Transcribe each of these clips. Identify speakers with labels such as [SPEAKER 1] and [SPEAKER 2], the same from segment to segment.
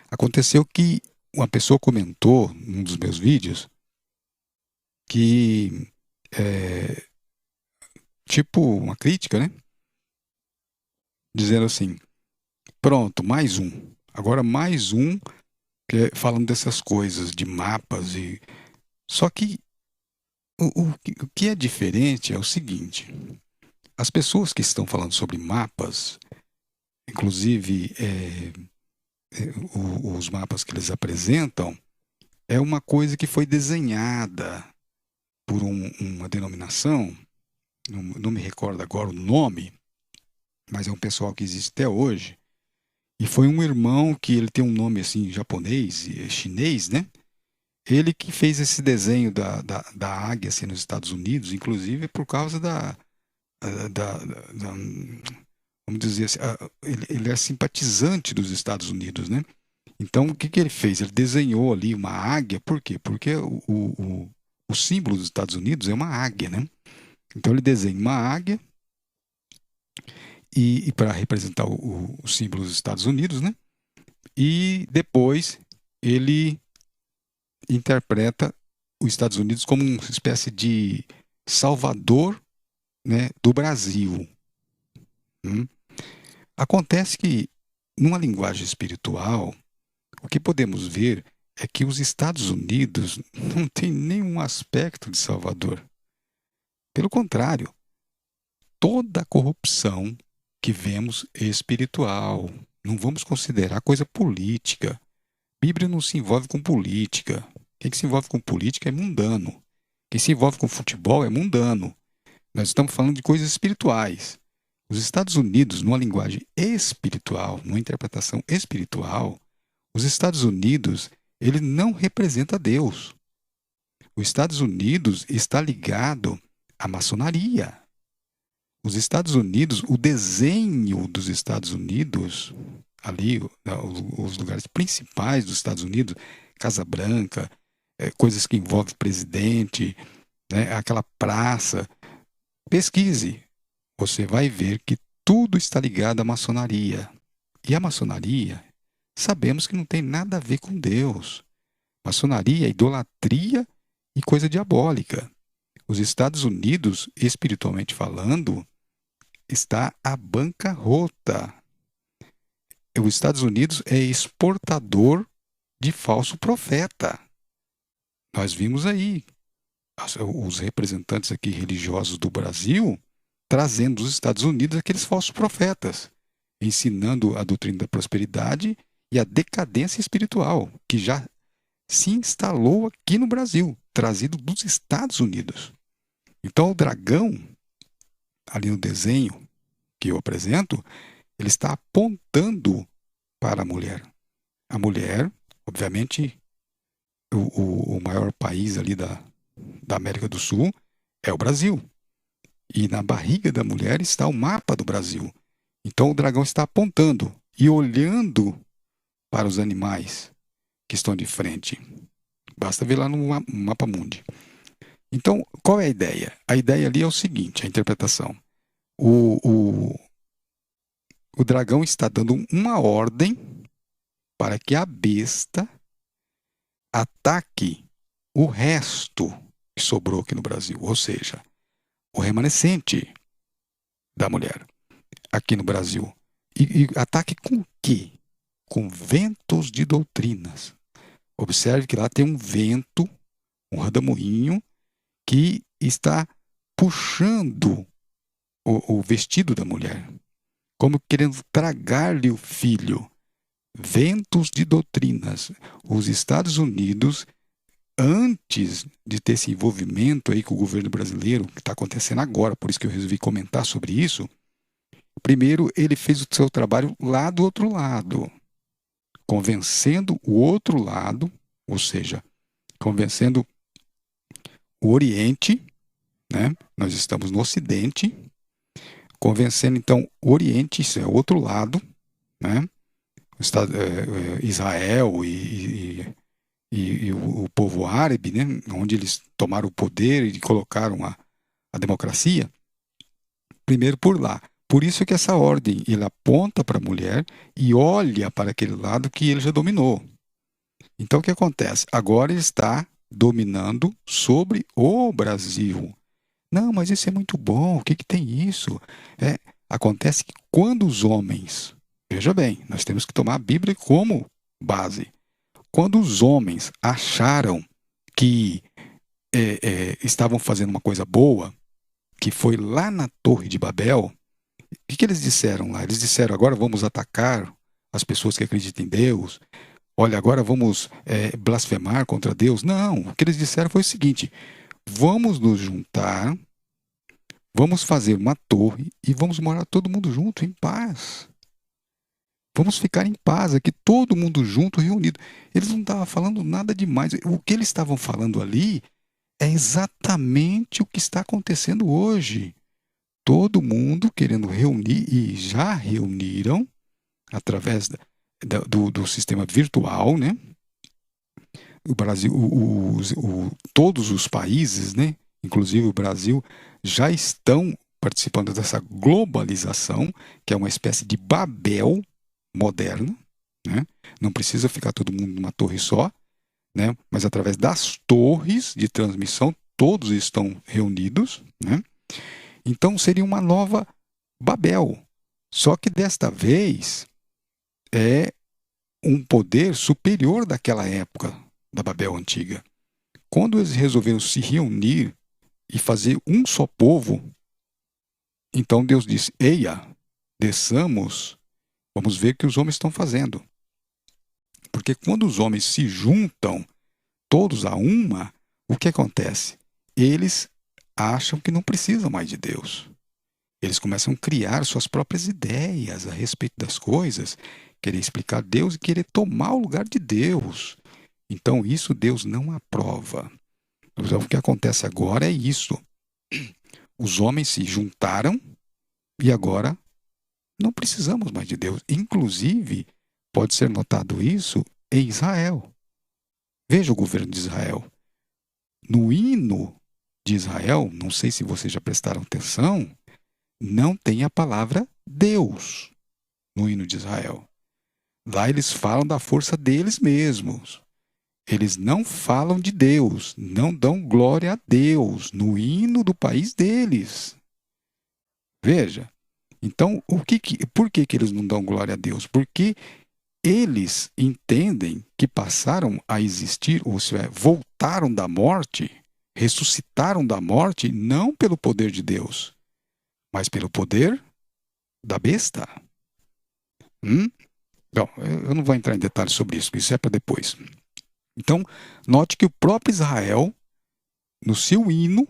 [SPEAKER 1] Aconteceu que uma pessoa comentou num dos meus vídeos que, é, tipo, uma crítica, né? Dizendo assim: pronto, mais um. Agora mais um falando dessas coisas, de mapas e. Só que o que é diferente é o seguinte: as pessoas que estão falando sobre mapas, inclusive os mapas que eles apresentam, é uma coisa que foi desenhada por uma denominação, não me recordo agora o nome, mas é um pessoal que existe até hoje. E foi um irmão que ele tem um nome assim japonês, chinês, né? Ele que fez esse desenho da águia assim, nos Estados Unidos, inclusive por causa da vamos dizer assim, ele é simpatizante dos Estados Unidos, né? Então, o que que ele fez? Ele desenhou ali uma águia, por quê? Porque o símbolo dos Estados Unidos é uma águia, né? Então, ele desenha uma águia e para representar o símbolo dos Estados Unidos, né? E depois ele interpreta os Estados Unidos como uma espécie de salvador, né, do Brasil. Hum? Acontece que, numa linguagem espiritual, o que podemos ver é que os Estados Unidos não têm nenhum aspecto de salvador. Pelo contrário, toda a corrupção que vemos é espiritual. Não vamos considerar coisa política. A Bíblia não se envolve com política. Quem que se envolve com política é mundano. Quem se envolve com futebol é mundano. Nós estamos falando de coisas espirituais. Os Estados Unidos, numa linguagem espiritual, numa interpretação espiritual, os Estados Unidos, ele não representa Deus. Os Estados Unidos está ligado à maçonaria. Os Estados Unidos, o desenho dos Estados Unidos, ali, os lugares principais dos Estados Unidos, Casa Branca, coisas que envolvem presidente, né, aquela praça. Pesquise, você vai ver que tudo está ligado à maçonaria. E a maçonaria, sabemos que não tem nada a ver com Deus. Maçonaria é idolatria e coisa diabólica. Os Estados Unidos, espiritualmente falando, está à bancarrota. Os Estados Unidos é exportador de falso profeta. Nós vimos aí os representantes aqui religiosos do Brasil trazendo dos Estados Unidos aqueles falsos profetas, ensinando a doutrina da prosperidade e a decadência espiritual, que já se instalou aqui no Brasil, trazido dos Estados Unidos. Então, o dragão, ali no desenho que eu apresento, ele está apontando para a mulher. A mulher, obviamente, o maior país ali da América do Sul é o Brasil. E na barriga da mulher está o mapa do Brasil. Então o dragão está apontando e olhando para os animais que estão de frente. Basta ver lá no mapa mundi. Então, qual é a ideia? A ideia ali é o seguinte, a interpretação. O, o, o dragão está dando uma ordem para que a besta ataque o resto que sobrou aqui no Brasil, ou seja, o remanescente da mulher aqui no Brasil. E ataque com o quê? Com ventos de doutrinas. Observe que lá tem um vento, um redemoinho, que está puxando o vestido da mulher, como querendo tragar-lhe o filho. Ventos de doutrinas. Os Estados Unidos, antes de ter esse envolvimento aí com o governo brasileiro, que está acontecendo agora, por isso que eu resolvi comentar sobre isso, primeiro ele fez o seu trabalho lá do outro lado, convencendo o outro lado, ou seja, convencendo o Oriente, né? Nós estamos no Ocidente, convencendo então o Oriente, isso é o outro lado, né? Israel e o povo árabe, né? Onde eles tomaram o poder e colocaram a democracia, primeiro por lá. Por isso que essa ordem, ele aponta para a mulher e olha para aquele lado que ele já dominou. Então, o que acontece? Agora ele está dominando sobre o Brasil. Não, mas isso é muito bom, o que que tem isso? Acontece que quando os homens, veja bem, nós temos que tomar a Bíblia como base. Quando os homens acharam que estavam fazendo uma coisa boa, que foi lá na Torre de Babel, o que eles disseram lá? Eles disseram, agora vamos atacar as pessoas que acreditam em Deus. Olha, agora vamos blasfemar contra Deus. Não, o que eles disseram foi o seguinte, vamos nos juntar, vamos fazer uma torre e vamos morar todo mundo junto, em paz. Vamos ficar em paz aqui, todo mundo junto, reunido. Eles não estavam falando nada demais. O que eles estavam falando ali é exatamente o que está acontecendo hoje. Todo mundo querendo reunir, e já reuniram, através do sistema virtual, né? O Brasil, todos os países, né? Inclusive o Brasil, já estão participando dessa globalização, que é uma espécie de Babel moderna, né? Não precisa ficar todo mundo numa torre só, né? Mas através das torres de transmissão, todos estão reunidos, né? Então seria uma nova Babel. Só que desta vez é um poder superior daquela época da Babel antiga. Quando eles resolveram se reunir e fazer um só povo, então Deus disse, eia, desçamos, vamos ver o que os homens estão fazendo. Porque quando os homens se juntam, todos a uma, o que acontece? Eles acham que não precisam mais de Deus. Eles começam a criar suas próprias ideias a respeito das coisas, querer explicar Deus e querer tomar o lugar de Deus. Então isso Deus não aprova. Então, o que acontece agora é isso. Os homens se juntaram e agora não precisamos mais de Deus. Inclusive, pode ser notado isso em Israel. Veja o governo de Israel. No hino de Israel, não sei se vocês já prestaram atenção, não tem a palavra Deus no hino de Israel. Lá eles falam da força deles mesmos. Eles não falam de Deus, não dão glória a Deus no hino do país deles. Veja. Então, por que eles não dão glória a Deus? Porque eles entendem que passaram a existir, ou seja, voltaram da morte, ressuscitaram da morte, não pelo poder de Deus, mas pelo poder da besta. Bom, eu não vou entrar em detalhes sobre isso é para depois. Então, note que o próprio Israel, no seu hino,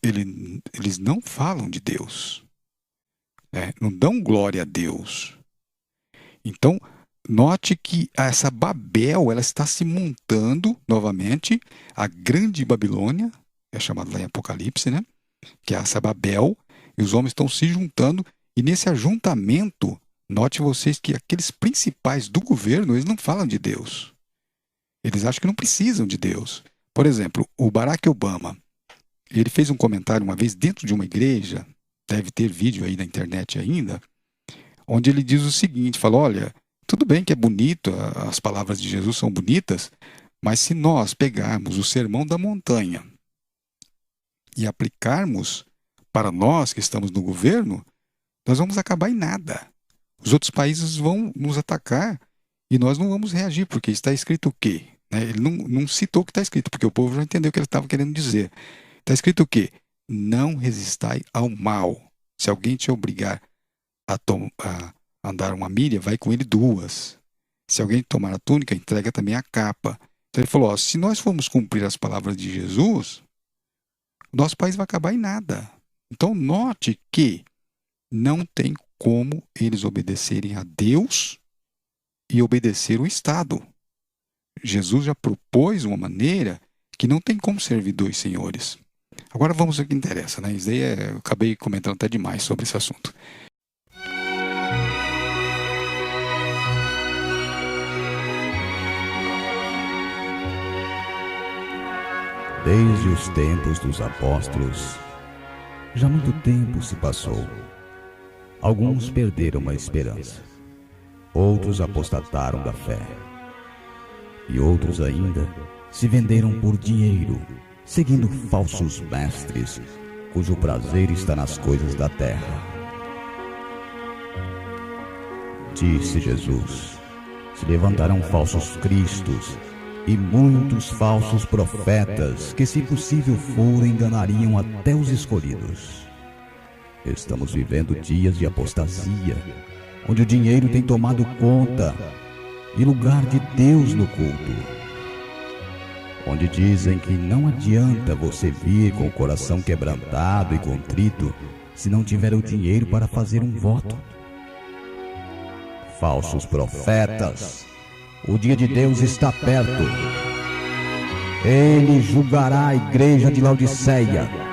[SPEAKER 1] eles não falam de Deus, né? Não dão glória a Deus. Então, note que essa Babel, ela está se montando novamente, a grande Babilônia, é chamada lá em Apocalipse, né? Que é essa Babel, e os homens estão se juntando, e nesse ajuntamento, note vocês que aqueles principais do governo, eles não falam de Deus. Eles acham que não precisam de Deus. Por exemplo, o Barack Obama, ele fez um comentário uma vez dentro de uma igreja, deve ter vídeo aí na internet ainda, onde ele diz o seguinte, fala, olha, tudo bem que é bonito, as palavras de Jesus são bonitas, mas se nós pegarmos o Sermão da Montanha e aplicarmos para nós que estamos no governo, nós vamos acabar em nada. Os outros países vão nos atacar e nós não vamos reagir, porque está escrito o quê? Ele não citou o que está escrito, porque o povo já entendeu o que ele estava querendo dizer. Está escrito o quê? Não resistai ao mal. Se alguém te obrigar a andar uma milha, vai com ele 2. Se alguém tomar a túnica, entrega também a capa. Então ele falou, se nós formos cumprir as palavras de Jesus, o nosso país vai acabar em nada. Então note que não tem como eles obedecerem a Deus e obedecer o Estado. Jesus já propôs uma maneira que não tem como servir 2 senhores. Agora vamos ao que interessa, né? Isso daí eu acabei comentando até demais sobre esse assunto.
[SPEAKER 2] Desde os tempos dos apóstolos, já muito tempo se passou. alguns perderam a esperança, outros apostataram da fé, e outros ainda se venderam por dinheiro, seguindo falsos mestres, cujo prazer está nas coisas da terra. Disse Jesus: se levantarão falsos cristos e muitos falsos profetas, que, se possível for, enganariam até os escolhidos. Estamos vivendo dias de apostasia, onde o dinheiro tem tomado conta e lugar de Deus no culto, onde dizem que não adianta você vir com o coração quebrantado e contrito se não tiver o dinheiro para fazer um voto. Falsos profetas, o dia de Deus está perto. Ele julgará a igreja de Laodiceia